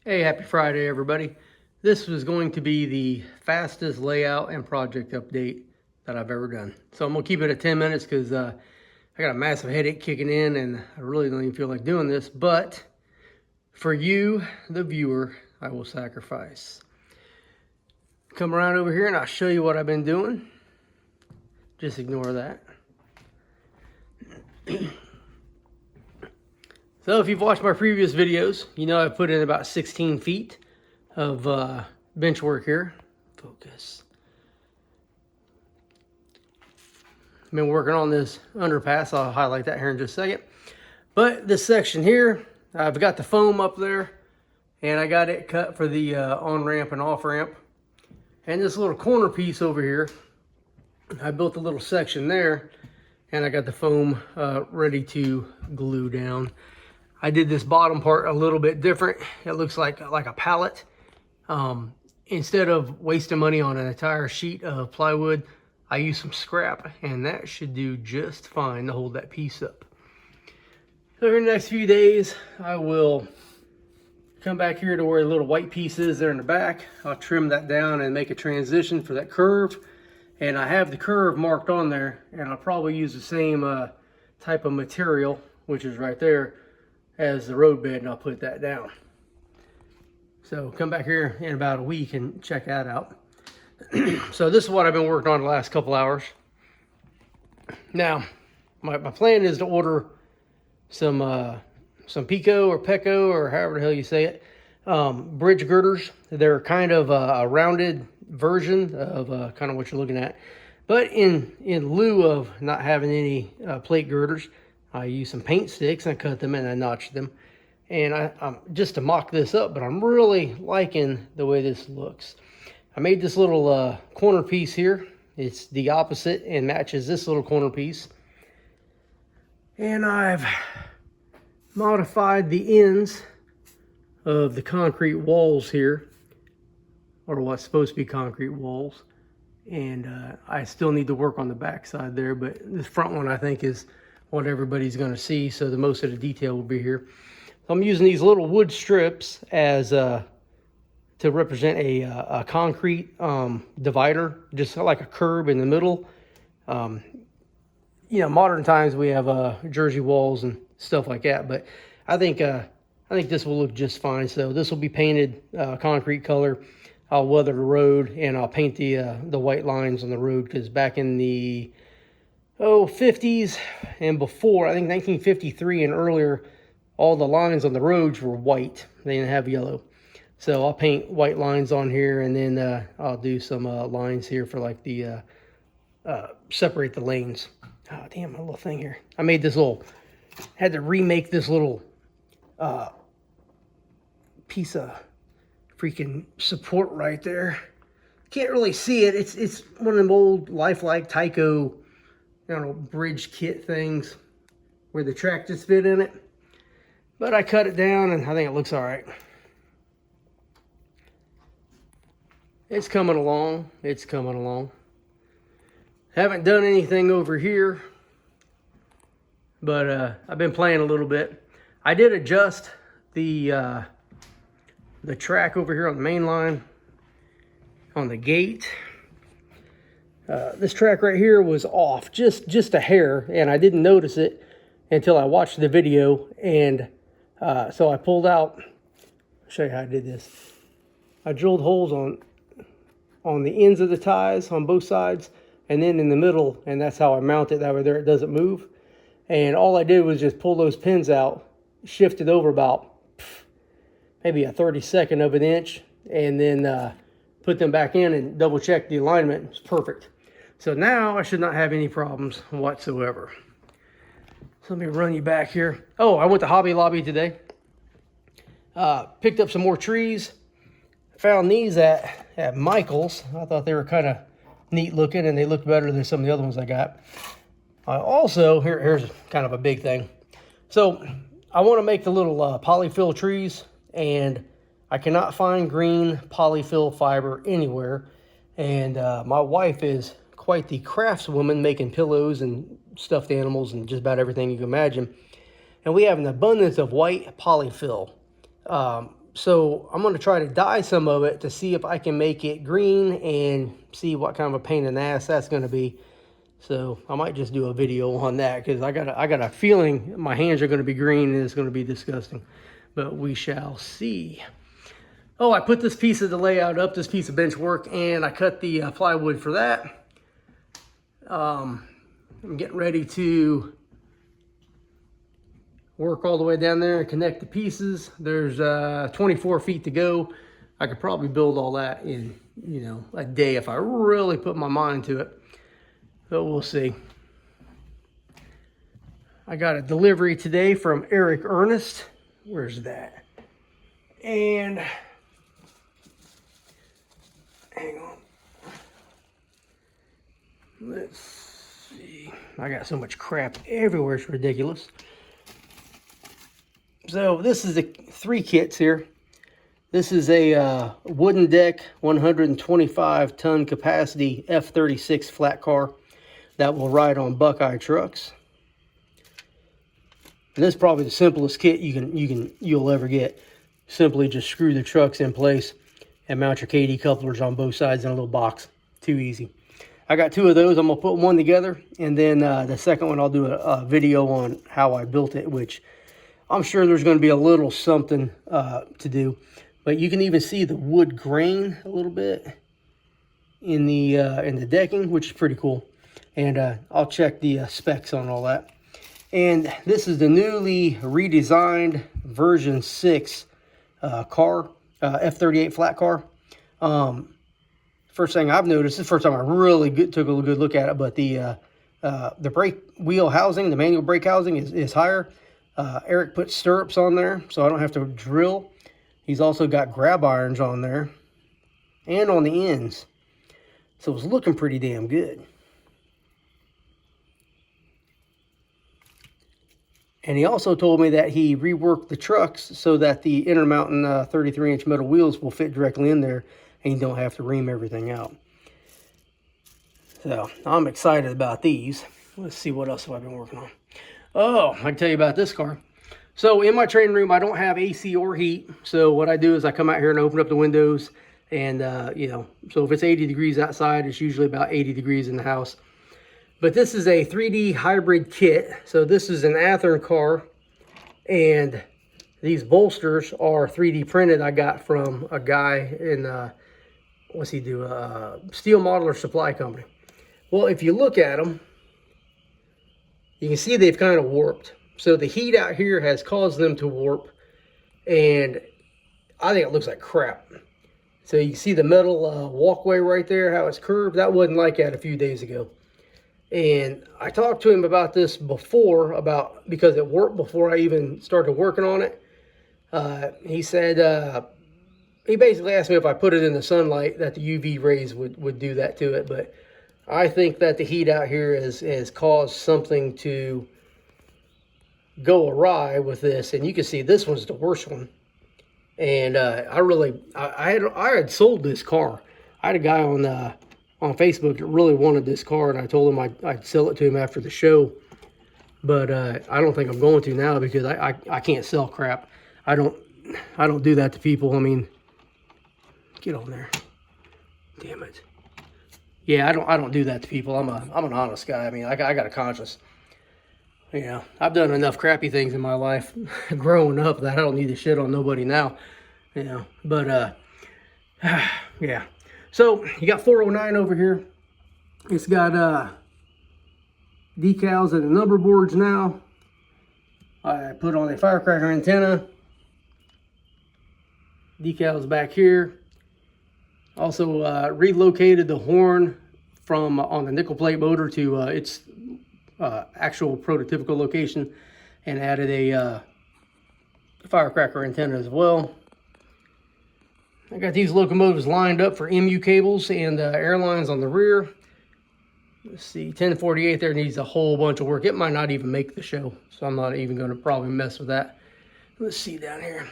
Hey, happy Friday, everybody. This was going to be the fastest layout and project update that I've ever done. So I'm gonna keep it at 10 minutes because I got a massive headache kicking in and I really don't even feel like doing this. But for you, the viewer, I will sacrifice. Come around over here and I'll show you what I've been doing. Just ignore that. So if you've watched my previous videos, you know I've put in about 16 feet of bench work here. Focus. I've been working on this underpass. I'll highlight that here in just a second. But this section here, I've got the foam up there and I got it cut for the on-ramp and off-ramp. And this little corner piece over here, I built a little section there and I got the foam ready to glue down. I did this bottom part a little bit different. It looks like a pallet. Instead of wasting money on an entire sheet of plywood, I used some scrap, and that should do just fine to hold that piece up. So in the next few days, I will come back here to where the little white piece is there in the back. I'll trim that down and make a transition for that curve. And I have the curve marked on there, and I'll probably use the same type of material, which is right there, as the road bed, and I'll put that down. So come back here in about a week and check that out. So this is what I've been working on the last couple hours. Now, my plan is to order some Pico or Pecco or however the hell you say it, bridge girders. They're kind of a rounded version of kind of what you're looking at. But in lieu of not having any plate girders, I use some paint sticks and I cut them and I notched them. And I'm just to mock this up, but I'm really liking the way this looks. I made this little corner piece here. It's the opposite and matches this little corner piece. And I've modified the ends of the concrete walls here, or what's supposed to be concrete walls. And I still need to work on the back side there, but this front one I think is what everybody's going to see, so the most of the detail will be here. So I'm using these little wood strips as to represent a concrete divider, just like a curb in the middle. You know, modern times we have Jersey walls and stuff like that, but I think this will look just fine. So this will be painted concrete color. I'll weather the road and I'll paint the white lines on the road, because back in the 50s and before, I think 1953 and earlier, all the lines on the roads were white. They didn't have yellow. So I'll paint white lines on here, and then I'll do some lines here for like the separate the lanes. Oh, damn, my little thing here. I made this little, had to remake this little piece of freaking support right there. Can't really see it. It's one of them old lifelike Tyco, I don't know, bridge kit things where the tractors fit in it. But I cut it down and I think it looks all right. It's coming along. It's coming along. Haven't done anything over here, but I've been playing a little bit. I did adjust the track over here on the main line on the gate. This track right here was off just a hair, and I didn't notice it until I watched the video. And so I pulled out, I'll show you how I did this. I drilled holes on the ends of the ties on both sides and then in the middle, and that's how I mount it. That way there it doesn't move. And all I did was just pull those pins out, shift it over about maybe a 32nd of an inch, and then put them back in and double check the alignment. It's perfect. So now I should not have any problems whatsoever. So let me run you back here. Oh, I went to Hobby Lobby today. Picked up some more trees. Found these at Michael's. I thought they were kind of neat looking, and they looked better than some of the other ones I got. I also, here's kind of a big thing. So I want to make the little polyfill trees, and I cannot find green polyfill fiber anywhere. And my wife is quite the craftswoman, making pillows and stuffed animals and just about everything you can imagine. And we have an abundance of white polyfill. So I'm going to try to dye some of it to see if I can make it green and see what kind of a pain in the ass that's going to be. So I might just do a video on that because I got a feeling my hands are going to be green and it's going to be disgusting. But we shall see. Oh, I put this piece of the layout up, this piece of bench work, and I cut the plywood for that. I'm getting ready to work all the way down there and connect the pieces. There's 24 feet to go. I could probably build all that in, you know, a day if I really put my mind to it. But we'll see. I got a delivery today from Eric Ernest. Where's that? And hang on. Let's see. I got so much crap everywhere, it's ridiculous. So this is the 3 kits here. This is a wooden deck, 125-ton capacity F-36 flat car that will ride on Buckeye trucks. And this is probably the simplest kit you'll ever get. Simply just screw the trucks in place and mount your KD couplers on both sides in a little box. Too easy. I got 2 of those. I'm gonna put one together, and then the second one I'll do a video on how I built it, which I'm sure there's going to be a little something to do. But you can even see the wood grain a little bit in the decking, which is pretty cool. And I'll check the specs on all that. And this is the newly redesigned version 6 car, F-38 flat car. First thing I've noticed, this is the first time I really took a good look at it, but the brake wheel housing, the manual brake housing is higher. Eric put stirrups on there, so I don't have to drill. He's also got grab irons on there and on the ends. So it's looking pretty damn good. And he also told me that he reworked the trucks so that the Intermountain 33-inch metal wheels will fit directly in there and you don't have to ream everything out. So I'm excited about these. Let's see what else have I been working on. Oh, I can tell you about this car. So in my training room, I don't have AC or heat. So what I do is I come out here and open up the windows. And, you know, so if it's 80 degrees outside, it's usually about 80 degrees in the house. But this is a 3D hybrid kit. So this is an Athearn car. And these bolsters are 3D printed. I got from a guy in, what's he do? Steel Modeler Supply Company. Well, if you look at them, you can see they've kind of warped. So the heat out here has caused them to warp. And I think it looks like crap. So you can see the metal walkway right there, how it's curved. That wasn't like that a few days ago. And I talked to him about this before, because it warped before I even started working on it. He said, he basically asked me if I put it in the sunlight, that the UV rays would do that to it. But I think that the heat out here has caused something to go awry with this. And you can see this one's the worst one. And I had sold this car. I had a guy on Facebook that really wanted this car, and I told him I'd sell it to him after the show. But I don't think I'm going to now because I can't sell crap. I don't do that to people. I mean, get on there. Damn it. Yeah, I don't do that to people. I'm an honest guy. I mean, I got a conscience. You know, I've done enough crappy things in my life growing up that I don't need to shit on nobody now. You know, but yeah. So you got 409 over here. It's got decals and the number boards now. I put on a firecracker antenna. Decals back here. Also relocated the horn from on the nickel plate motor to its actual prototypical location, and added a firecracker antenna as well. I got these locomotives lined up for MU cables and airlines on the rear. Let's see, 1048 there needs a whole bunch of work. It might not even make the show, so I'm not even going to probably mess with that. Let's see down here.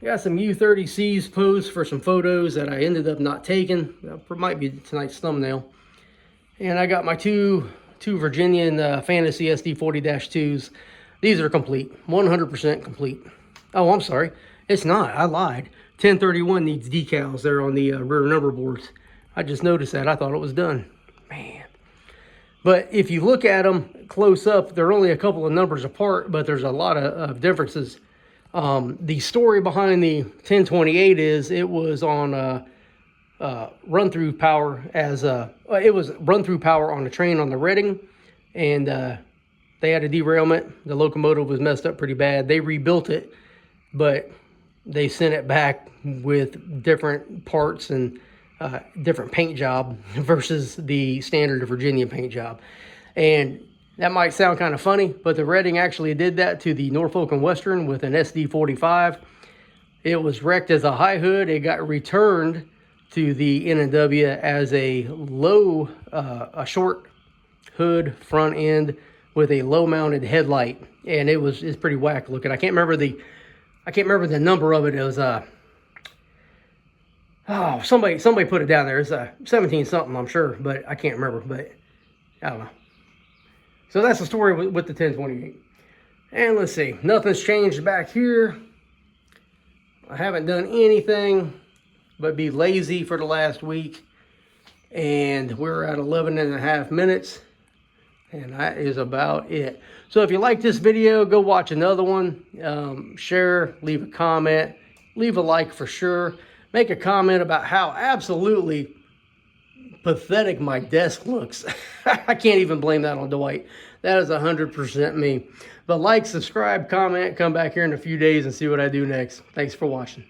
I got some U30Cs posed for some photos that I ended up not taking. That might be tonight's thumbnail. And I got my two Virginian Fantasy SD 40-2s. These are complete, 100% complete. Oh, I'm sorry. It's not. I lied. 1031 needs decals there on the rear number boards. I just noticed that. I thought it was done. Man. But if you look at them close up, they're only a couple of numbers apart, but there's a lot of differences. The story behind the 1028 is it was on run-through power it was run-through power on a train on the Reading, and they had a derailment. The locomotive was messed up pretty bad. They rebuilt it, but they sent it back with different parts and different paint job versus the standard Virginia paint job. And that might sound kind of funny, but the Reading actually did that to the Norfolk and Western with an SD45. It was wrecked as a high hood. It got returned to the N&W as a a short hood front end with a low mounted headlight, and it's pretty whack looking. I can't remember the number of it. It was oh, somebody put it down there. It's 17 something, I'm sure, but I can't remember. But I don't know. So that's the story with the 1028. And let's see, nothing's changed back here. I haven't done anything but be lazy for the last week, and we're at 11.5 minutes, and that is about it. So if you like this video, go watch another one. Share, leave a comment, leave a like for sure. Make a comment about how absolutely pathetic my desk looks. I can't even blame that on Dwight. That is 100% me. But like, subscribe, comment, come back here in a few days and see what I do next. Thanks for watching.